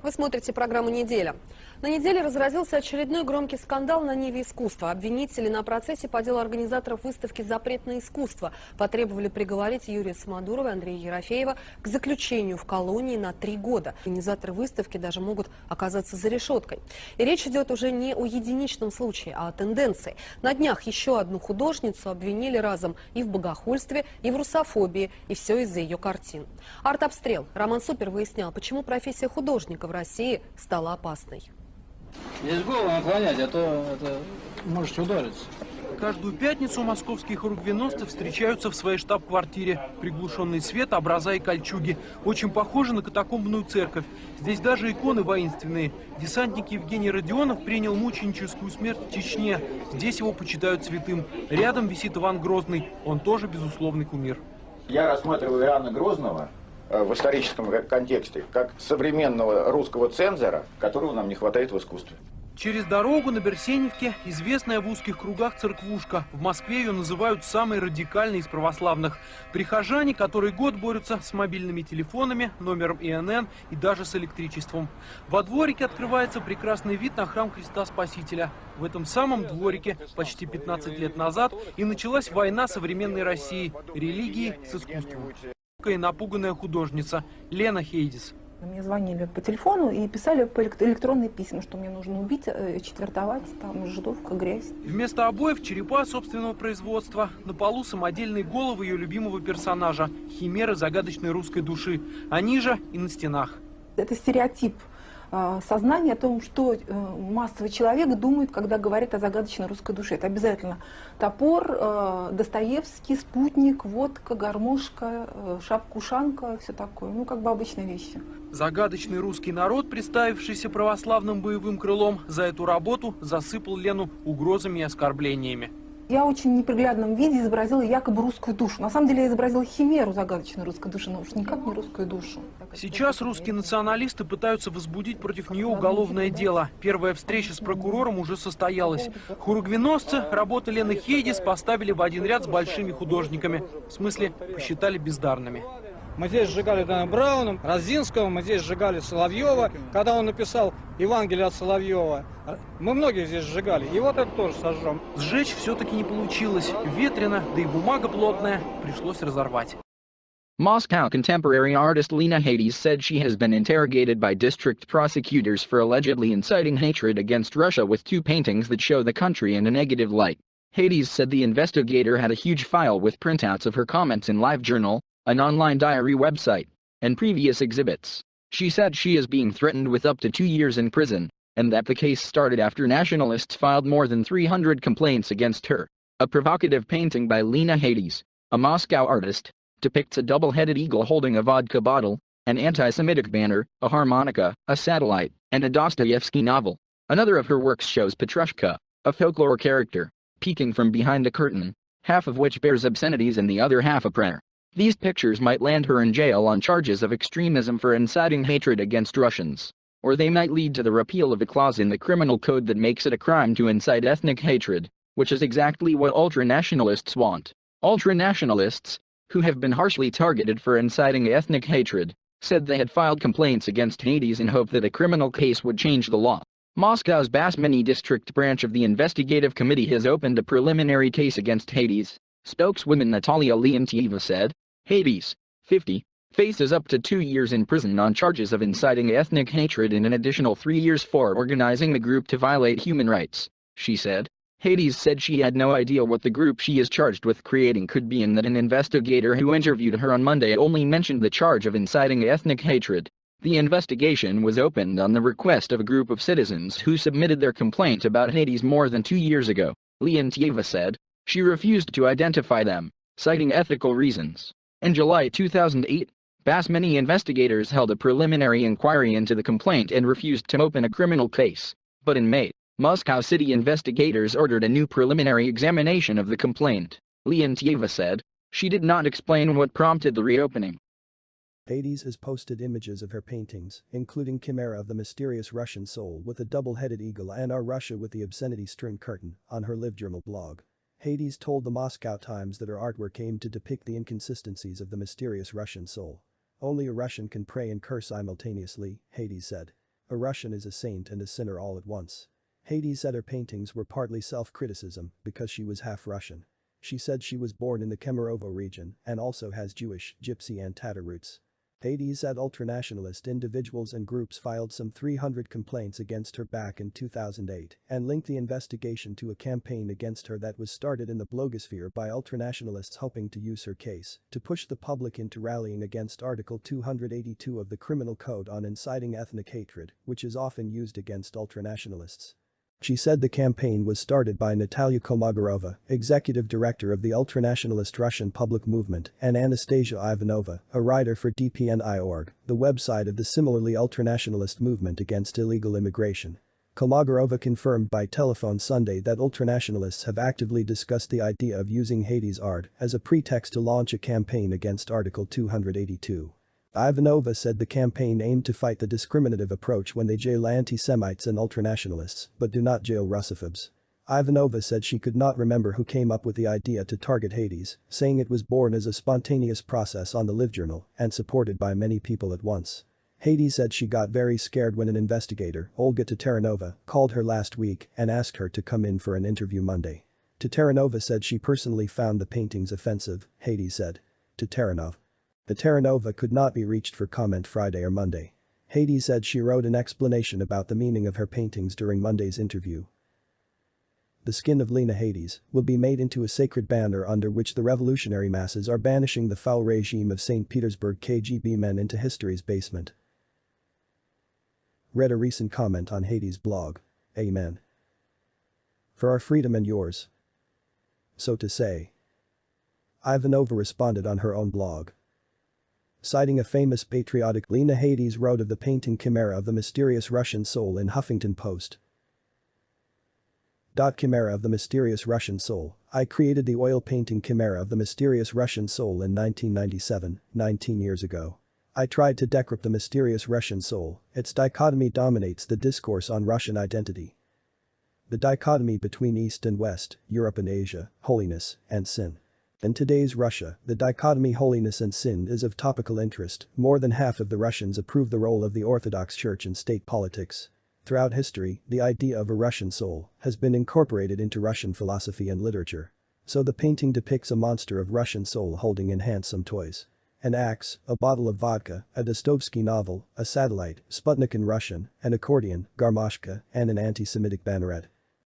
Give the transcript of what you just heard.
Вы смотрите программу «Неделя». На неделе разразился очередной громкий скандал на ниве искусства. Обвинители на процессе по делу организаторов выставки «Запретное искусство» потребовали приговорить Юрия Самодурова и Андрея Ерофеева к заключению в колонии на 3 года. Организаторы выставки даже могут оказаться за решеткой. И речь идет уже не о единичном случае, а о тенденции. На днях еще одну художницу обвинили разом и в богохульстве, и в русофобии, и все из-за ее картин. Арт-обстрел. Роман Супер выяснял, почему профессия художника в России стала опасной. Здесь голову наклонять, а то это можете удариться. Каждую пятницу московские хоругвеносцы встречаются в своей штаб-квартире. Приглушенный свет, образа и кольчуги. Очень похоже на катакомбную церковь. Здесь даже иконы воинственные. Десантник Евгений Родионов принял мученическую смерть в Чечне. Здесь его почитают святым. Рядом висит Иван Грозный. Он тоже безусловный кумир. Я рассматриваю Иоанна Грозного в историческом контексте как современного русского цензора, которого нам не хватает в искусстве. Через дорогу на Берсеневке известная в узких кругах церквушка. В Москве ее называют самой радикальной из православных. Прихожане, которые год борются с мобильными телефонами, номером ИНН и даже с электричеством. Во дворике открывается прекрасный вид на храм Христа Спасителя. В этом самом дворике почти 15 лет назад и началась война современной России, религии с искусством. И напуганная художница Лена Хейдиз. Мне звонили по телефону и писали по электронные письма, что мне нужно убить, четвертовать, там, жидовка, грязь. Вместо обоев черепа собственного производства. На полу самодельные головы ее любимого персонажа – Химеры Загадочной Русской Души. Они же и на стенах. Это стереотип сознания о том, что массовый человек думает, когда говорит о загадочной русской душе. Это обязательно топор, Достоевский, спутник, водка, гармошка, шапка-ушанка, все такое. Ну, как бы обычные вещи. Загадочный русский народ, представившийся православным боевым крылом, за эту работу засыпал Лену угрозами и оскорблениями. Я в очень неприглядном виде изобразила якобы русскую душу. На самом деле я изобразила химеру загадочной русской души, но уж никак не русскую душу. Сейчас русские националисты пытаются возбудить против нее уголовное дело. Первая встреча с прокурором уже состоялась. Хоругвеносцы работы Лены Хейдиз поставили в один ряд с большими художниками. В смысле, посчитали бездарными. Мы здесь сжигали Дана Брауна, Розинского, мы здесь сжигали Соловьева, когда он написал Евангелие от Соловьева. Мы многих здесь сжигали, и вот это тоже сожжем. Сжечь все-таки не получилось. Ветрено, да и бумага плотная. Пришлось разорвать. Moscow contemporary artist Lena Hades said she has been interrogated by district prosecutors for allegedly inciting hatred against Russia with 2 paintings that show the country in a negative light. Hades said the investigator had a huge file with printouts of her comments in LiveJournal, an online diary website, and previous exhibits. She said she is being threatened with up to 2 years in prison, and that the case started after nationalists filed more than 300 complaints against her. A provocative painting by Lena Hades, a Moscow artist, depicts a double-headed eagle holding a vodka bottle, an anti-Semitic banner, a harmonica, a satellite, and a Dostoevsky novel. Another of her works shows Petrushka, a folklore character, peeking from behind a curtain, half of which bears obscenities and the other half a prayer. These pictures might land her in jail on charges of extremism for inciting hatred against Russians, or they might lead to the repeal of a clause in the criminal code that makes it a crime to incite ethnic hatred, which is exactly what ultranationalists want. Ultranationalists, who have been harshly targeted for inciting ethnic hatred, said they had filed complaints against Hades in hope that a criminal case would change the law. Moscow's Basmany district branch of the investigative committee has opened a preliminary case against Hades. Spokeswoman Natalia Leontieva said, Hades, 50, faces up to 2 years in prison on charges of inciting ethnic hatred and an additional 3 years for organizing the group to violate human rights, she said. Hades said she had no idea what the group she is charged with creating could be and that an investigator who interviewed her on Monday only mentioned the charge of inciting ethnic hatred. The investigation was opened on the request of a group of citizens who submitted their complaint about Hades more than 2 years ago, Leontieva said. She refused to identify them, citing ethical reasons. In July 2008, Basmany investigators held a preliminary inquiry into the complaint and refused to open a criminal case. But in May, Moscow city investigators ordered a new preliminary examination of the complaint. Leontieva said. She did not explain what prompted the reopening. Hades has posted images of her paintings, including Chimera of the mysterious Russian soul with a double-headed eagle and Our Russia with the obscenity string curtain, on her LiveJournal blog. Hades told the Moscow Times that her artwork aimed to depict the inconsistencies of the mysterious Russian soul. Only a Russian can pray and curse simultaneously, Hades said. A Russian is a saint and a sinner all at once. Hades said her paintings were partly self-criticism because she was half Russian. She said she was born in the Kemerovo region and also has Jewish, Gypsy and Tatar roots. Hades said ultranationalist individuals and groups filed some 300 complaints against her back in 2008 and linked the investigation to a campaign against her that was started in the blogosphere by ultranationalists hoping to use her case to push the public into rallying against Article 282 of the Criminal Code on inciting ethnic hatred, which is often used against ultranationalists. She said the campaign was started by Natalia Kolmogorova, executive director of the ultranationalist Russian public movement, and Anastasia Ivanova, a writer for DPNI.org, the website of the similarly ultranationalist movement against illegal immigration. Kolmogorova confirmed by telephone Sunday that ultranationalists have actively discussed the idea of using Hades' art as a pretext to launch a campaign against Article 282. Ivanova said the campaign aimed to fight the discriminative approach when they jail anti-Semites and ultranationalists, but do not jail Russophobes. Ivanova said she could not remember who came up with the idea to target Hades, saying it was born as a spontaneous process on the LiveJournal and supported by many people at once. Hades said she got very scared when an investigator, Olga Tatarinova, called her last week and asked her to come in for an interview Monday. Tatarinova said she personally found the paintings offensive, Hades said. Tatarinova could not be reached for comment Friday or Monday. Hades said she wrote an explanation about the meaning of her paintings during Monday's interview. The skin of Lena Hades will be made into a sacred banner under which the revolutionary masses are banishing the foul regime of St. Petersburg KGB men into history's basement. Read a recent comment on Hades' blog. Amen. For our freedom and yours. So to say. Ivanova responded on her own blog. Citing a famous patriotic, Lena Hades wrote of the painting Chimera of the mysterious Russian soul in Huffington Post. Chimera of the mysterious Russian soul. I created the oil painting Chimera of the mysterious Russian soul in 1997, 19 years ago. I tried to decrypt the mysterious Russian soul. Its dichotomy dominates the discourse on Russian identity. The dichotomy between East and West, Europe and Asia, holiness and sin. In today's Russia, the dichotomy holiness and sin is of topical interest. More than half of the Russians approve the role of the Orthodox Church in state politics. Throughout history, the idea of a Russian soul has been incorporated into Russian philosophy and literature. So the painting depicts a monster of Russian soul holding in hand some toys. An axe, a bottle of vodka, a Dostoevsky novel, a satellite, Sputnik in Russian, an accordion, garmoshka, and an anti-Semitic banneret.